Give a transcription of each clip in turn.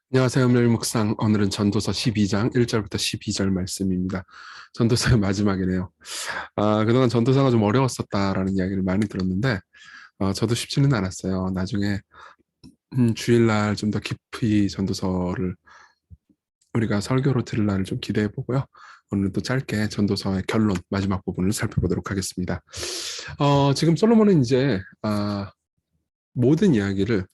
안녕하세요. 멸묵상. 오늘은 전도서 12장 1절부터 12절 말씀입니다. 전도서의 마지막이네요. 그동안 전도서가 좀 어려웠었다라는 이야기를 많이 들었는데, 저도 쉽지는 않았어요. 나중에 주일날 좀 더 깊이 전도서를 우리가 설교로 들을 날을 좀 기대해 보고요. 오늘 또 짧게 전도서의 결론, 마지막 부분을 살펴보도록 하겠습니다. 지금 솔로몬은 이제 모든 이야기를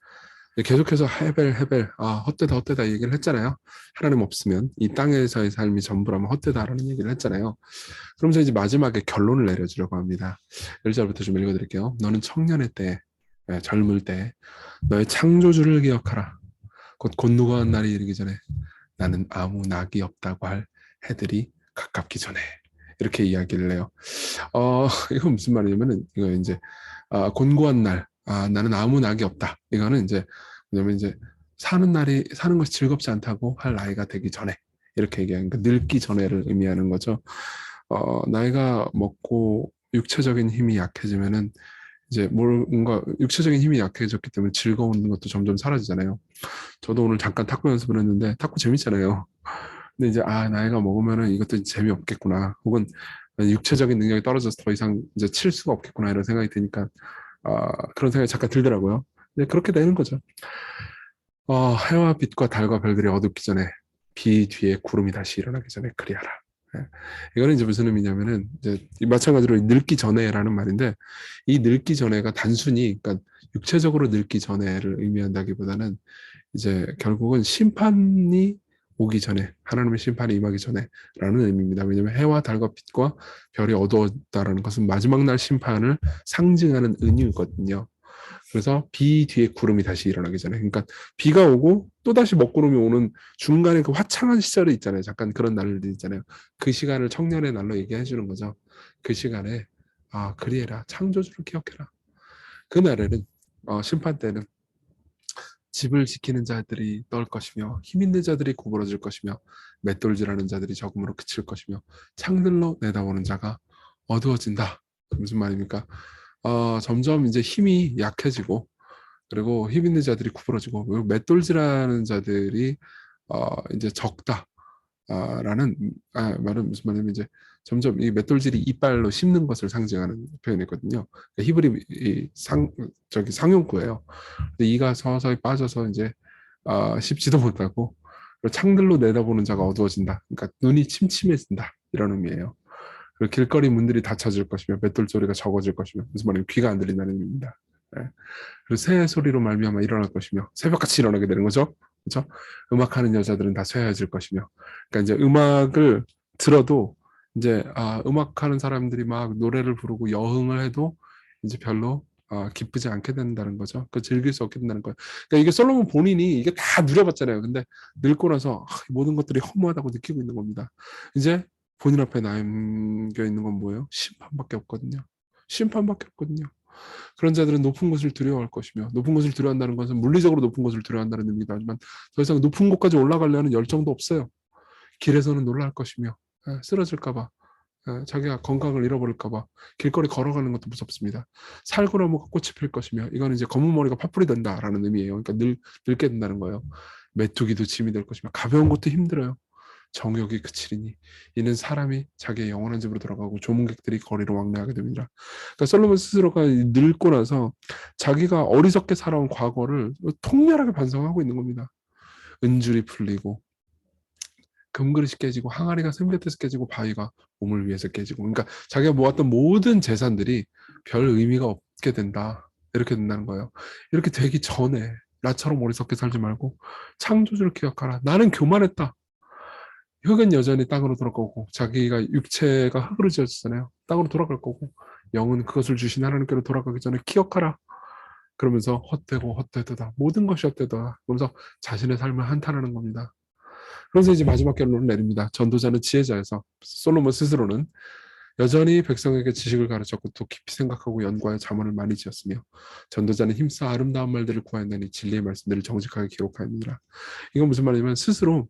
계속해서 헤벨 헛되다 헛되다 얘기를 했잖아요. 하나님 없으면 이 땅에서의 삶이 전부라면 헛되다라는 얘기를 했잖아요. 그러면서 이제 마지막에 결론을 내려주려고 합니다. 1절부터 좀 읽어드릴게요. 너는 청년의 때, 젊을 때 너의 창조주를 기억하라. 곧 곤두가는 날이 이르기 전에 나는 아무 낙이 없다고 할 해들이 가깝기 전에, 이렇게 이야기를 해요. 이건 무슨 말이냐면은 이거 이제 곤고한 날, 나는 아무 낙이 없다. 이거는 이제 뭐냐면 이제 사는 것이 즐겁지 않다고 할 나이가 되기 전에, 이렇게 얘기하는 그 늙기 전에를 의미하는 거죠. 나이가 먹고 육체적인 힘이 약해지면은 이제 뭔가 육체적인 힘이 약해졌기 때문에 즐거운 것도 점점 사라지잖아요. 저도 오늘 잠깐 탁구 연습을 했는데 탁구 재밌잖아요. 근데 이제 나이가 먹으면은 이것도 재미없겠구나. 혹은 육체적인 능력이 떨어져서 더 이상 이제 칠 수가 없겠구나 이런 생각이 드니까 그런 생각이 잠깐 들더라고요. 근데 그렇게 되는 거죠. 해와 빛과 달과 별들이 어둡기 전에 비 뒤에 구름이 다시 일어나기 전에 그리하라. 예. 이거는 이제 무슨 의미냐면은 이제 마찬가지로 늙기 전에라는 말인데 이 늙기 전에가 단순히 그러니까 육체적으로 늙기 전에를 의미한다기보다는 이제 결국은 심판이 오기 전에 하나님의 심판이 임하기 전에라는 의미입니다. 왜냐하면 해와 달과 빛과 별이 어두웠다라는 것은 마지막 날 심판을 상징하는 은유거든요. 그래서 비 뒤에 구름이 다시 일어나기 전에, 그러니까 비가 오고 또 다시 먹구름이 오는 중간에 그 화창한 시절이 있잖아요. 잠깐 그런 날들이 있잖아요. 그 시간을 청년의 날로 얘기해 주는 거죠. 그 시간에 그리해라, 창조주를 기억해라. 그 날에는 심판 때는 집을 지키는 자들이 떨 것이며 힘 있는 자들이 구부러질 것이며 맷돌질하는 자들이 적음으로 그칠 것이며 창들로 내다보는 자가 어두워진다. 무슨 말입니까? 점점 이제 힘이 약해지고 그리고 힘 있는 자들이 구부러지고 그리고 맷돌질하는 자들이 이제 적다. 라는 말은 무슨 말이냐면 이제 점점 이 맷돌질이 이빨로 씹는 것을 상징하는 표현이거든요. 그러니까 히브리 저기 상용구예요. 근데 이가 서서히 빠져서 이제 씹지도 못하고 그리고 창들로 내다보는 자가 어두워진다. 그러니까 눈이 침침해진다. 이런 의미예요. 그리고 길거리 문들이 닫혀질 것이며 맷돌 소리가 적어질 것이며 무슨 말이냐면 귀가 안 들린다는 의미입니다. 예. 그리고 새 소리로 말미암아 일어날 것이며 새벽같이 일어나게 되는 거죠. 그렇죠? 음악하는 여자들은 다 쇠해질 것이며 그러니까 이제 음악을 들어도 이제 음악하는 사람들이 막 노래를 부르고 여흥을 해도 이제 별로 기쁘지 않게 된다는 거죠. 그 즐길 수 없게 된다는 거예요. 그러니까 이게 솔로몬 본인이 이게 다 누려봤잖아요. 근데 늙고 나서 모든 것들이 허무하다고 느끼고 있는 겁니다. 이제 본인 앞에 남겨 있는 건 뭐예요? 심판밖에 없거든요. 심판밖에 없거든요. 그런 자들은 높은 곳을 두려워할 것이며 높은 곳을 두려워한다는 것은 물리적으로 높은 곳을 두려워한다는 의미이다 하지만 더 이상 높은 곳까지 올라가려는 열정도 없어요. 길에서는 놀랄 것이며 쓰러질까 봐 자기가 건강을 잃어버릴까 봐 길거리 걸어가는 것도 무섭습니다. 살구나무가 꽃이 필 것이며 이거는 이제 검은 머리가 파뿌리 된다라는 의미예요. 그러니까 늙게 된다는 거예요. 메뚜기도 짐이 될 것이며 가벼운 것도 힘들어요. 정욕이 그치리니 이는 사람이 자기의 영원한 집으로 들어가고 조문객들이 거리로 왕래하게 됩니다. 그러니까 솔로몬 스스로가 늙고 나서 자기가 어리석게 살아온 과거를 통렬하게 반성하고 있는 겁니다. 은줄이 풀리고 금그릇이 깨지고 항아리가 샘곁에서 깨지고 바위가 몸을 위해서 깨지고 그러니까 자기가 모았던 모든 재산들이 별 의미가 없게 된다. 이렇게 된다는 거예요. 이렇게 되기 전에 나처럼 어리석게 살지 말고 창조주를 기억하라. 나는 교만했다. 흙은 여전히 땅으로 돌아가고 자기가 육체가 흙으로 지어졌잖아요. 땅으로 돌아갈 거고 영은 그것을 주신 하나님께로 돌아가기 전에 기억하라. 그러면서 헛되고 헛되다 모든 것이 헛되다. 그러면서 자신의 삶을 한탄하는 겁니다. 그래서 이제 마지막 결론을 내립니다. 전도자는 지혜자여서 솔로몬 스스로는 여전히 백성에게 지식을 가르쳤고 또 깊이 생각하고 연구하여 자문을 많이 지었으며 전도자는 힘써 아름다운 말들을 구하였나니 진리의 말씀들을 정직하게 기록하였느니라. 이건 무슨 말이냐면 스스로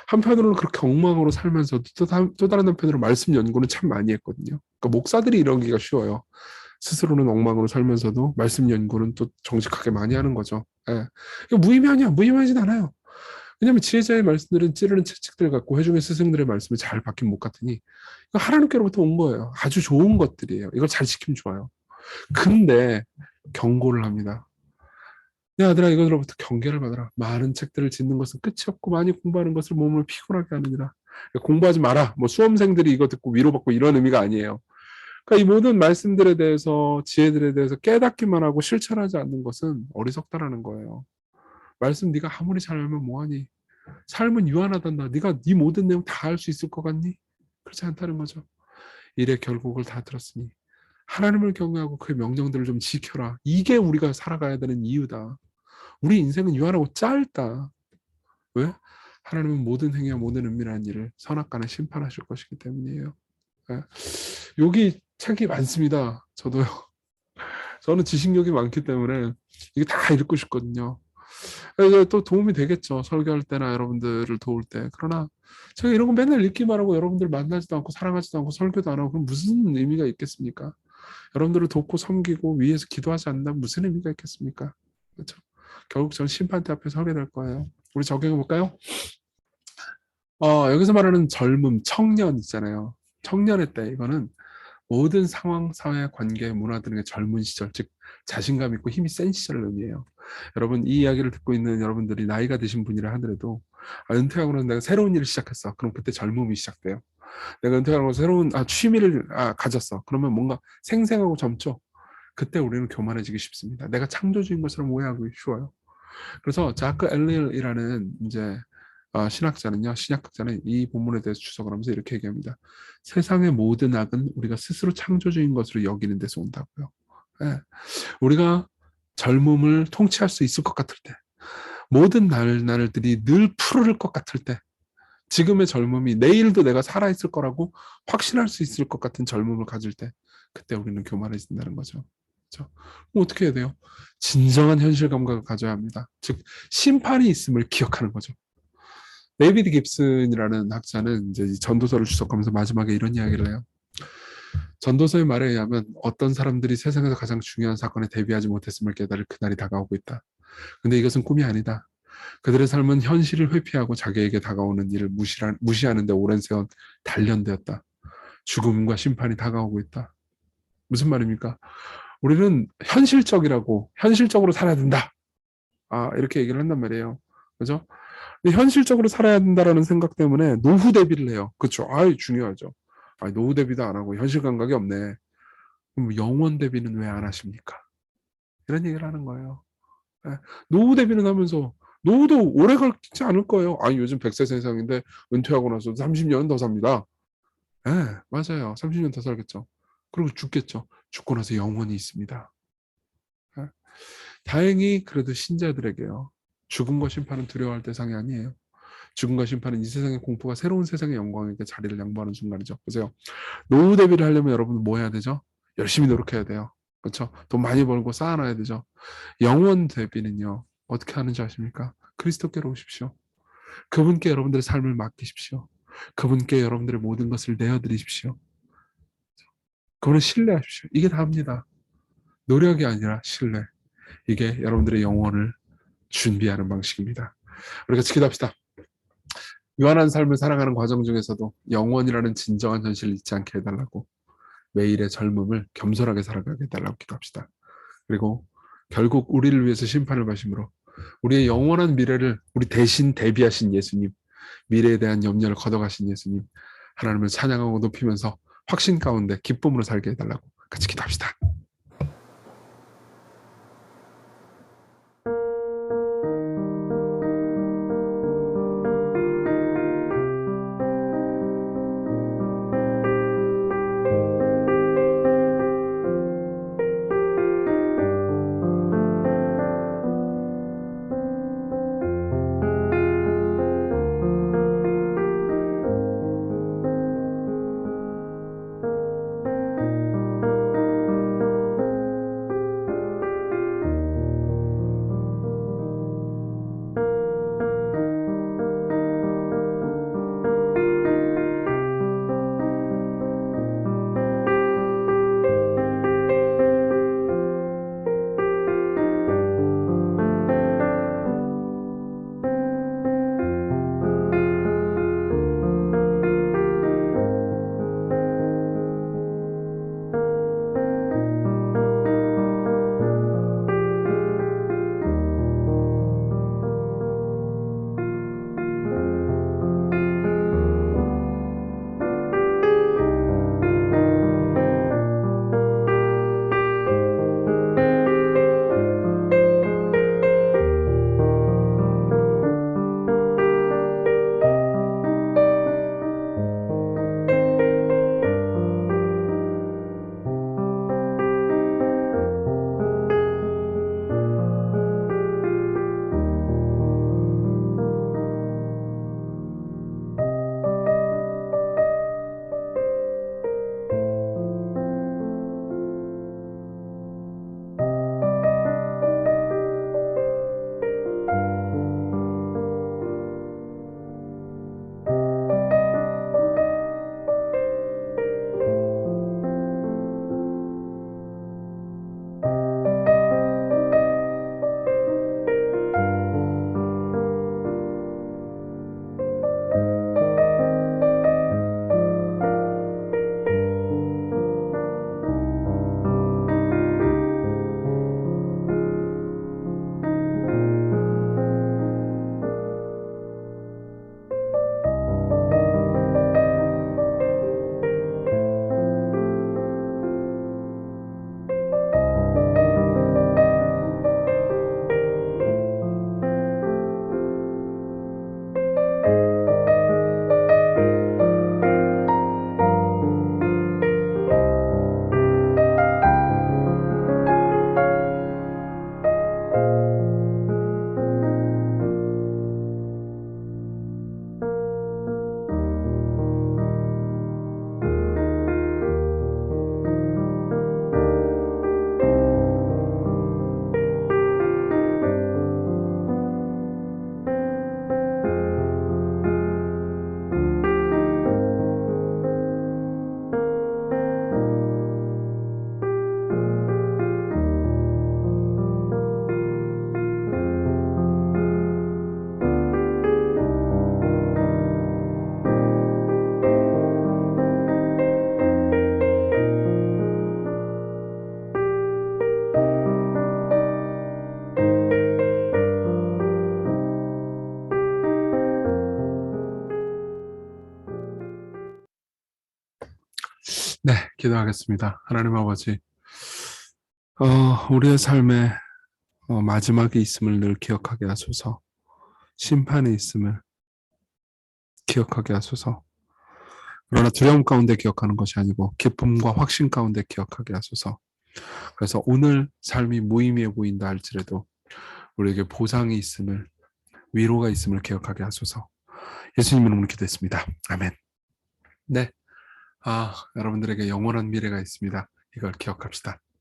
한편으로는 그렇게 엉망으로 살면서도 또 다른 한편으로 말씀 연구는 참 많이 했거든요. 그러니까 목사들이 이러기가 쉬워요. 스스로는 엉망으로 살면서도 말씀 연구는 또 정직하게 많이 하는 거죠. 예. 이거 무의미하냐? 무의미하진 않아요. 왜냐하면 지혜자의 말씀들은 찌르는 채찍들 같고 회중의 스승들의 말씀을 잘 받긴 못 같으니 이거 하나님께로부터 온 거예요. 아주 좋은 것들이에요. 이걸 잘 지키면 좋아요. 근데 경고를 합니다. 야, 아들아, 이것으로부터 경계를 받아라. 많은 책들을 짓는 것은 끝이 없고 많이 공부하는 것을 몸을 피곤하게 하느니라. 공부하지 마라. 뭐 수험생들이 이거 듣고 위로받고 이런 의미가 아니에요. 그러니까 이 모든 말씀들에 대해서 지혜들에 대해서 깨닫기만 하고 실천하지 않는 것은 어리석다라는 거예요. 말씀 네가 아무리 잘 알면 뭐하니? 삶은 유한하단다. 네가 네 모든 내용 다 알 수 있을 것 같니? 그렇지 않다는 거죠. 일의 결국을 다 들었으니 하나님을 경외하고 그의 명령들을 좀 지켜라. 이게 우리가 살아가야 되는 이유다. 우리 인생은 유한하고 짧다. 왜? 하나님은 모든 행위와 모든 은밀한 일을 선악간에 심판하실 것이기 때문이에요. 예. 여기 책이 많습니다. 저도요. 저는 지식력이 많기 때문에 이게 다 읽고 싶거든요. 그래서 또 도움이 되겠죠. 설교할 때나 여러분들을 도울 때. 그러나 제가 이런 거 맨날 읽기만 하고 여러분들 만나지도 않고 사랑하지도 않고 설교도 안 하고 그럼 무슨 의미가 있겠습니까? 여러분들을 돕고 섬기고 위해서 기도하지 않는다면 무슨 의미가 있겠습니까? 그렇죠? 결국 전 심판대 앞에 서게 될 거예요. 우리 적용해 볼까요? 여기서 말하는 젊음, 청년 있잖아요. 청년의 때 이거는 모든 상황, 사회, 관계, 문화 등의 젊은 시절, 즉 자신감 있고 힘이 센 시절을 의미해요. 여러분 이 이야기를 듣고 있는 여러분들이 나이가 드신 분이라 하더라도 은퇴하고 나서 내가 새로운 일을 시작했어. 그럼 그때 젊음이 시작돼요. 내가 은퇴하고 새로운 취미를 가졌어. 그러면 뭔가 생생하고 젊죠. 그때 우리는 교만해지기 쉽습니다. 내가 창조주인 것처럼 오해하기 쉬워요. 그래서 자크 엘릴이라는 이제 신학자는요, 신약학자는 이 본문에 대해서 주석을 하면서 이렇게 얘기합니다. 세상의 모든 악은 우리가 스스로 창조주인 것으로 여기는 데서 온다고요. 예. 우리가 젊음을 통치할 수 있을 것 같을 때, 모든 날들이 늘 푸르를 것 같을 때, 지금의 젊음이 내일도 내가 살아있을 거라고 확신할 수 있을 것 같은 젊음을 가질 때, 그때 우리는 교만해진다는 거죠. 그렇죠? 그럼 어떻게 해야 돼요? 진정한 현실 감각을 가져야 합니다. 즉 심판이 있음을 기억하는 거죠. 데이비드 깁슨이라는 학자는 이제 이 전도서를 주석하면서 마지막에 이런 이야기를 해요. 전도서의 말에 의하면 어떤 사람들이 세상에서 가장 중요한 사건에 대비하지 못했음을 깨달을 그날이 다가오고 있다. 근데 이것은 꿈이 아니다. 그들의 삶은 현실을 회피하고 자기에게 다가오는 일을 무시하는 데 오랜 세월 단련되었다. 죽음과 심판이 다가오고 있다. 무슨 말입니까? 우리는 현실적이라고 현실적으로 살아야 된다. 이렇게 얘기를 한단 말이에요. 그죠? 근데 현실적으로 살아야 된다라는 생각 때문에 노후 대비를 해요. 그렇죠? 중요하죠. 노후 대비도 안 하고 현실 감각이 없네. 그럼 영원 대비는 왜 안 하십니까? 이런 얘기를 하는 거예요. 예. 노후 대비는 하면서 노후도 오래 걸지 않을 거예요. 요즘 100세 세상인데 은퇴하고 나서 30년 더 삽니다. 예, 맞아요. 30년 더 살겠죠. 그리고 죽겠죠. 죽고 나서 영원히 있습니다. 예. 다행히 그래도 신자들에게요. 죽음과 심판은 두려워할 대상이 아니에요. 죽음과 심판은 이 세상의 공포가 새로운 세상의 영광에게 자리를 양보하는 순간이죠. 보세요. 노후 대비를 하려면 여러분 뭐 해야 되죠? 열심히 노력해야 돼요. 그렇죠? 돈 많이 벌고 쌓아놔야 되죠. 영원 대비는요. 어떻게 하는지 아십니까? 그리스도께로 오십시오. 그분께 여러분들의 삶을 맡기십시오. 그분께 여러분들의 모든 것을 내어드리십시오. 그분을 신뢰하십시오. 이게 다입니다. 노력이 아니라 신뢰. 이게 여러분들의 영혼을 준비하는 방식입니다. 우리 같이 기도합시다. 유한한 삶을 살아가는 과정 중에서도 영원이라는 진정한 현실을 잊지 않게 해달라고 매일의 젊음을 겸손하게 살아가게 해달라고 기도합시다. 그리고 결국 우리를 위해서 심판을 받으심으로 우리의 영원한 미래를 우리 대신 대비하신 예수님, 미래에 대한 염려를 걷어가신 예수님, 하나님을 찬양하고 높이면서 확신 가운데 기쁨으로 살게 해달라고 같이 기도합시다. 네, 기도하겠습니다. 하나님 아버지, 우리의 삶에 마지막에 있음을 늘 기억하게 하소서. 심판에 있음을 기억하게 하소서. 그러나 두려움 가운데 기억하는 것이 아니고 기쁨과 확신 가운데 기억하게 하소서. 그래서 오늘 삶이 무의미해 보인다 할지라도 우리에게 보상이 있음을, 위로가 있음을 기억하게 하소서. 예수님 이름으로 기도했습니다. 아멘. 네, 여러분들에게 영원한 미래가 있습니다. 이걸 기억합시다.